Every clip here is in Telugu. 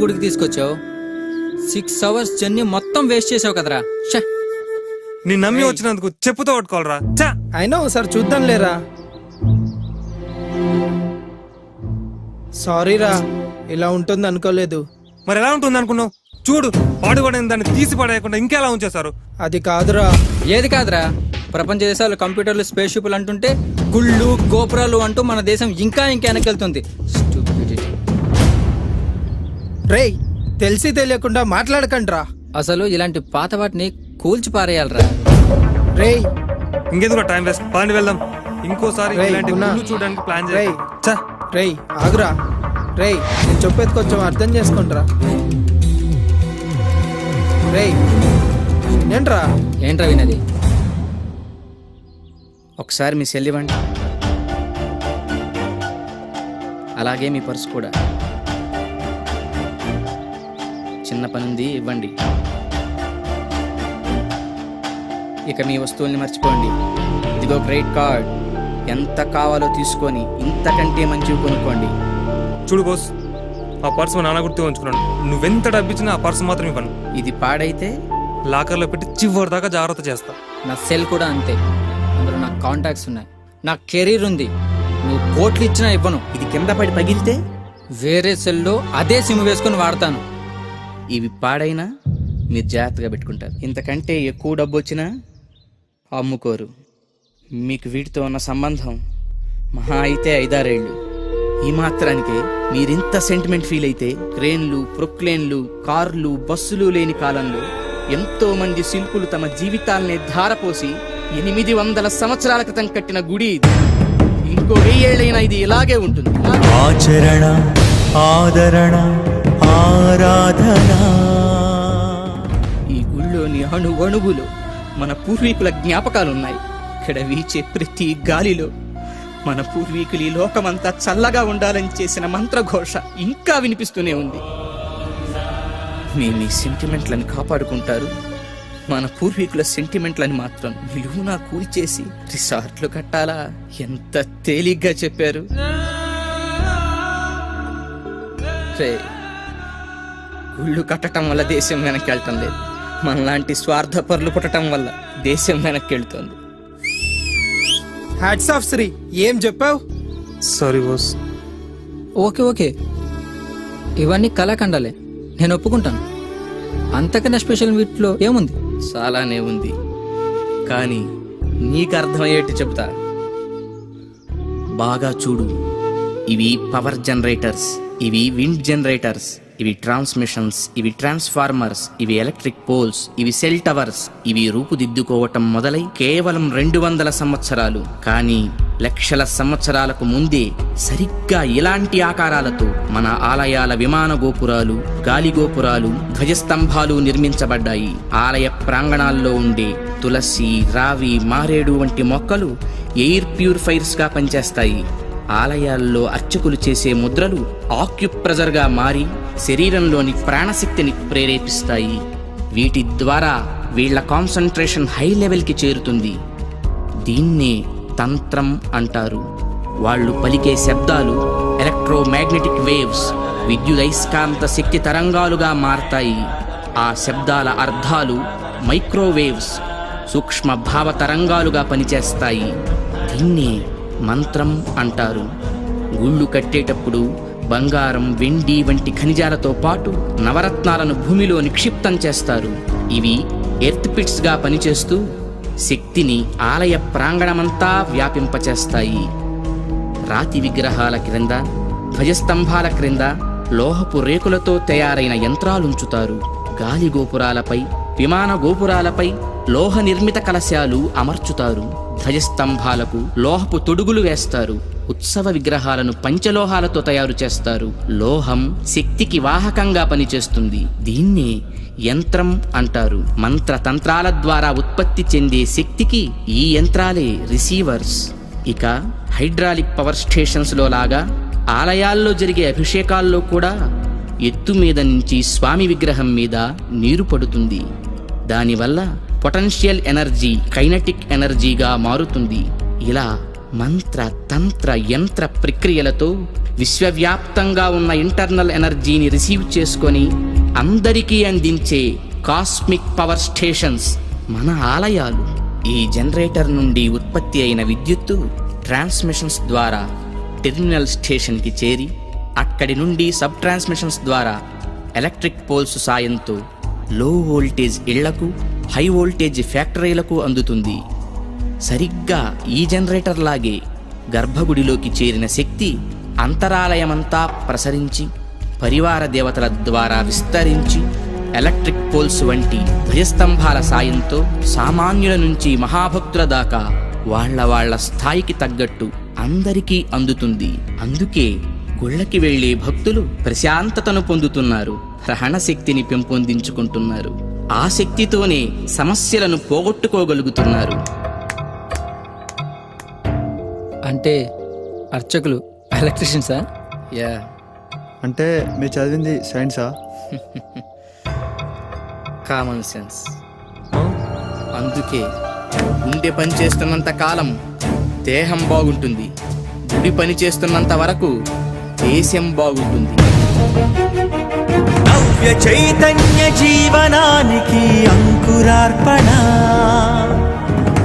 గుడికి తీసుకొచ్చావు. 6 hours జర్నీ మొత్తం వేస్ట్ చేసావు కదరా. నీ నమ్మి వచ్చినందుకు చెప్పుతో పట్టుకోవాలరా. అయినా ఒకసారి చూద్దాం లేరా. సారీరా, ఇలా ఉంటుంది అనుకోలేదు. మరి ఎలా ఉంటుంది అనుకున్నావు? చూడు, పాడుపడిన దాన్ని తీసి పడేయకుండా ఇంకెలా ఉంచేశారు. అది కాదురా. ఏది కాదురా? ప్రపంచ దేశాలు కంప్యూటర్లు, స్పేస్ షిప్లు అంటుంటే గుళ్ళు గోపురాలు అంటూ మన దేశం ఇంకా వెనకెళ్తుంది. రేయ్, తెలిసి తెలియకుండా మాట్లాడకండ్రా. అసలు ఇలాంటి పాత వాటిని కూల్చి పారేయాలరా. రేయ్, ఇంకెందుకు టైం వేస్ట్, పని వెళ్దాం. ఇంకోసారి రేయ్, ఇలాంటి గున్నా. గుళ్ళు చూడడానికి ప్లాన్ రేయ్. చేయి. రేయ్ ఆగురా. రేయ్, నేను చెప్పేది కొంచెం అర్థం చేసుకుంట్రా. రేయ్ ఏంట్రా? ఏంట్రా వినది? ఒకసారి మీ సెల్ ఇవ్వండి, అలాగే మీ పర్సు కూడా. చిన్న పనుంది, ఇవ్వండి. ఇక మీ వస్తువుల్ని మర్చిపోండి. ఇదిగో క్రెడిట్ కార్డ్, ఎంత కావాలో తీసుకొని ఇంతకంటే మంచివి కొనుక్కోండి. చూడు బాస్, ఆ పర్సు మా నాన్న గుర్తు ఉంచుకున్నాను. నువ్వెంత డబ్బిచ్చినా ఆ పర్సు మాత్రం ఇవ్వను. ఇది పాడైతే లాకర్లో పెట్టి చివరి దాకా జాగ్రత్త చేస్తా. నా సెల్ కూడా అంతే. అందులో నాకు కాంటాక్ట్స్ ఉన్నాయి, నా కెరీర్ ఉంది. నువ్వు కోట్లు ఇచ్చినా ఇవ్వను. ఇది కింద పడి పగిలితే వేరే సెల్లో అదే సిమ్ వేసుకొని వాడతాను. ఇవి పాడైనా మీరు జాగ్రత్తగా పెట్టుకుంటారు. ఇంతకంటే ఎక్కువ డబ్బు వచ్చినా అమ్ముకోరు. మీకు వీటితో ఉన్న సంబంధం మహా అయితే 5-6 ఏళ్ళు. ఈ మాత్రానికే మీరింత సెంటిమెంట్ ఫీల్ అయితే, క్రేన్లు, ప్రొక్లేన్లు, కార్లు, బస్సులు లేని కాలంలో ఎంతో మంది శిల్పులు తమ జీవితాల్ని ధారపోసి 800 సంవత్సరాల క్రితం కట్టిన గుడి ఇది. ఇంకో 1000 ఏళ్ళైనా ఇది ఇలాగే ఉంటుంది. ఆచరణ, ఆదరణ, ఆరాధన. ఈ గుళ్ళోని అణువణువులో మన పూర్వీకుల జ్ఞాపకాలున్నాయి. ఇక్కడ వీచే ప్రతి గాలిలో మన పూర్వీకులు ఈ లోకమంతా చల్లగా ఉండాలని చేసిన మంత్రఘోష ఇంకా వినిపిస్తూనే ఉంది. మీ సెంటిమెంట్లను కాపాడుకుంటారు, మన పూర్వీకుల సెంటిమెంట్లని మాత్రం నిలువునా కూల్చేసి రిసార్ట్లు కట్టాలా? ఎంత తేలిగ్గా చెప్పారు. గుళ్ళు కట్టడం వల్ల దేశం వెనక్కి వెళ్ళటం లేదు, మనలాంటి స్వార్థపరులు పుట్టడం వల్ల దేశం వెనక్కి వెళ్తుంది. హ్యాట్స్ ఆఫ్ శ్రీ, ఏం చెప్పావు? Sorry boss. ఓకే ఓకే, ఇవన్నీ కళాఖండాలే, నేను ఒప్పుకుంటాను. అంతకన్నా స్పెషల్ వీటిలో ఏముంది? చాలానే ఉంది, కానీ నీకు అర్థమయ్యేట్టు చెప్తా. బాగా చూడు. ఇవి పవర్ జనరేటర్స్, ఇవి విండ్ జనరేటర్స్, ఇవి ట్రాన్స్మిషన్స్, ఇవి ట్రాన్స్ఫార్మర్స్, ఇవి ఎలక్ట్రిక్ పోల్స్, ఇవి సెల్ టవర్స్. ఇవి రూపుదిద్దుకోవటం మొదలై కేవలం 200 సంవత్సరాలు, కానీ లక్షల సంవత్సరాలకు ముందే సరిగ్గా ఇలాంటి ఆకారాలతో మన ఆలయాల విమాన గోపురాలు, గాలి గోపురాలు, ధ్వజస్తంభాలు నిర్మించబడ్డాయి. ఆలయ ప్రాంగణాల్లో ఉండే తులసి, రావి, మారేడు వంటి మొక్కలు ఎయిర్ ప్యూరిఫైర్స్ గా పనిచేస్తాయి. ఆలయాల్లో అర్చకులు చేసే ముద్రలు ఆక్యుప్రెజర్గా మారి శరీరంలోని ప్రాణశక్తిని ప్రేరేపిస్తాయి. వీటి ద్వారా వీళ్ల కాన్సంట్రేషన్ హై లెవెల్కి చేరుతుంది. దీన్నే తంత్రం అంటారు. వాళ్ళు పలికే శబ్దాలు ఎలక్ట్రోమాగ్నెటిక్ వేవ్స్, విద్యుదయస్కాంత శక్తి తరంగాలుగా మారతాయి. ఆ శబ్దాల అర్థాలు మైక్రోవేవ్స్, సూక్ష్మ భావ తరంగాలుగా పనిచేస్తాయి. దీన్నే మంత్రం అంటారు. గుళ్ళు కట్టేటప్పుడు బంగారం, వెండి వంటి ఖనిజాలతో పాటు నవరత్నాలను భూమిలో నిక్షిప్తం చేస్తారు. ఇవి ఎర్త్ పిట్స్ గా పనిచేస్తూ శక్తిని ఆలయ ప్రాంగణమంతా వ్యాపింపచేస్తాయి. రాతి విగ్రహాల క్రింద, ధ్వజస్తంభాల క్రింద లోహపు రేకులతో తయారైన యంత్రాలుంచుతారు. గాలి గోపురాలపై, విమాన గోపురాలపై లోహ నిర్మిత కలశాలు అమర్చుతారు. ధ్వజస్తంభాలకు లోహపు తొడుగులు వేస్తారు. ఉత్సవ విగ్రహాలను పంచలోహాలతో తయారు చేస్తారు. లోహం శక్తికి వాహకంగా పనిచేస్తుంది. దీన్నే యంత్రం అంటారు. మంత్రతంత్రాల ద్వారా ఉత్పత్తి చెందే శక్తికి ఈ యంత్రాలే రిసీవర్స్. ఇక హైడ్రాలిక్ పవర్ స్టేషన్స్ లో లాగా ఆలయాల్లో జరిగే అభిషేకాల్లో కూడా ఎత్తు మీద నుంచి స్వామి విగ్రహం మీద నీరు పడుతుంది. దానివల్ల పొటెన్షియల్ ఎనర్జీ కైనటిక్ ఎనర్జీగా మారుతుంది. ఇలా మంత్ర తంత్ర యంత్ర ప్రక్రియలతో విశ్వవ్యాప్తంగా ఉన్న ఇంటర్నల్ ఎనర్జీని రిసీవ్ చేసుకొని అందరికీ అందించే కాస్మిక్ పవర్ స్టేషన్స్ మన ఆలయాలు. ఈ జనరేటర్ నుండి ఉత్పత్తి అయిన విద్యుత్తు ట్రాన్స్మిషన్స్ ద్వారా టెర్మినల్ స్టేషన్కి చేరి అక్కడి నుండి సబ్ ట్రాన్స్మిషన్స్ ద్వారా ఎలక్ట్రిక్ పోల్స్ సాయంతో లో వోల్టేజ్ ఇళ్లకు, హై వోల్టేజ్ ఫ్యాక్టరీలకు అందుతుంది. సరిగ్గా ఈ జనరేటర్ లాగే గర్భగుడిలోకి చేరిన శక్తి అంతరాలయమంతా ప్రసరించి పరివార దేవతల ద్వారా విస్తరించి ఎలక్ట్రిక్ పోల్స్ వంటి ధ్వజస్తంభాల సాయంతో సామాన్యుల నుంచి మహాభక్తుల దాకా వాళ్ళ స్థాయికి తగ్గట్టు అందరికీ అందుతుంది. అందుకే గుళ్ళకి వెళ్ళే భక్తులు ప్రశాంతతను పొందుతున్నారు, గ్రహణ శక్తిని పెంపొందించుకుంటున్నారు. ఆ శక్తితోనే సమస్యలను పోగొట్టుకోగలుగుతున్నారు. అంటే అర్చకులు ఎలక్ట్రీషియన్సా? యా, అంటే మీరు చదివింది సైన్సా? Common sense. అందుకే గుండె పని చేస్తున్నంత కాలం దేహం బాగుంటుంది, గుడి పని చేస్తున్నంత వరకు దేశం బాగుంటుంది. నవ్య చైతన్య జీవనానికి అంకురార్పణ,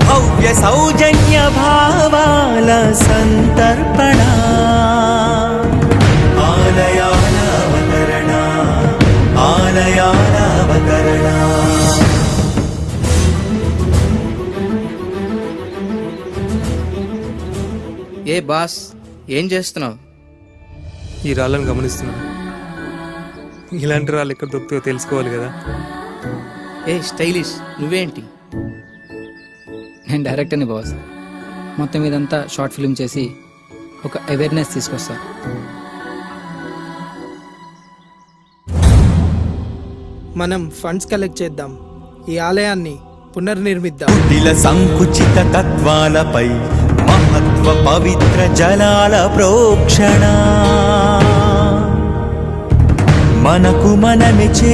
భవ్య సౌజన్య భావాల సంతర్పణ, ఆలయాల అవతరణ, ఆలయాల అవతరణ. ఏ బాస్, ఏం చేస్తున్నావు? ఈ రాళ్ళను గమనిస్తున్నా. ఇలాంటి రాళ్ళు ఎక్కడ దొరుకుతాయో తెలుసుకోవాలి కదా. ఏ స్టైలిష్, నువ్వేంటి? నేను డైరెక్టర్ని బాస్. మొత్తం ఇదంతా షార్ట్ ఫిల్మ్ చేసి ఒక అవేర్నెస్ తీసుకొస్తా. మనం ఫండ్స్ కలెక్ట్ చేద్దాం, ఈ ఆలయాన్ని పునర్నిర్మిద్దాం. కుటిల సంకుచిత తత్వాలపై మహత్వ పవిత్ర జలాల ప్రోక్షణ, మనకు మనమే చేసి